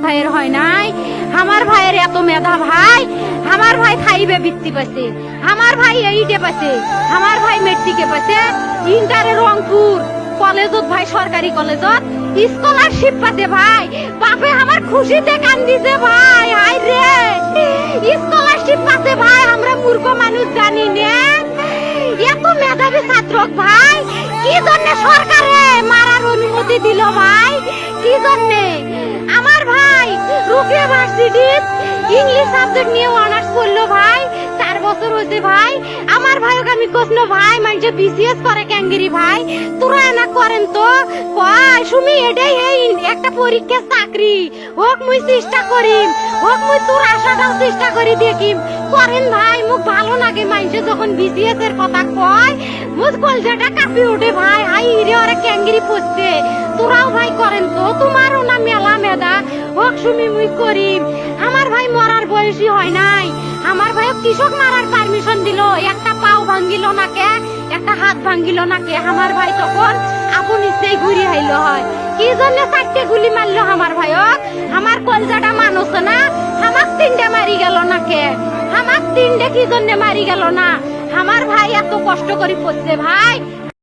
ভাইয়ের হয় নাই। আমার ভাইয়ের এত মেধা ভাই, আমার ভাই খাইবে বৃত্তি পাইছে, আমার ভাই এইটে পাইছে, আমার ভাই মেট্রিকে পাইছে, ইন্টারে রংপুর কলেজত ভাই, সরকারি কলেজত স্কলারশিপ পাতে ভাই। বাপে আমার খুশিতে কান্দিছে ভাই, হাই রে স্কলারশিপ পাতে ভাই। আমরা মূর্খ মানুষ জানি না এত মেধাবী ছাত্র ভাই কি জন্য সরকারে মারার অনুমতি দিল ভাই, কি জন্য? আমার ভাই রুকিয়া ভার্সিটি ইংলিশ সাবজেক্ট নিয়ে অনার্স করলো ভাই, 4 বছর হয়েছে ভাই। আমার ভাইকে আমি কইনো ভাই মানে বিসিএস করে ক্যাঙ্গেরি ভাই, তোরা না করেন তো কয় সুমি এটাই এই একটা পরীক্ষা চাকরি হোক, মুই চেষ্টা করিম, হোক মুই তোর আশাটাও চেষ্টা করি দেখিম। করেন ভাই, মুখ ভালো লাগে মানুষে যখন বিসিএস এর কথা কয়, মুখ কলজাটা কাঁপি ওঠে ভাই। হাই রে ওরা ক্যাঙ্গেরি পড়ছে, তোরাও ভাই করেন তো, তোমারও না মেলা মেধা, হোক সুমি মুই করিম। আমার ভাই মরার বয়সী হয় নাই, আমার ভাই কৃষক মারার পারমিশন দিল, একটা পাও ভাঙ্গিল না কে, একটা হাত ভাঙ্গিল না কে। আমার ভাই তখন আপন ইচ্ছেই ঘুরি আইল হয়, কি জন্য 4টে গুলি মারলো আমার ভাইক? আমার কলজাটা মানুষ না, আমার 3টে মারি গেল না কে? আমার 3টে কি জন্য মারি গেল না? আমার ভাই এত কষ্ট করে পড়ছে ভাই,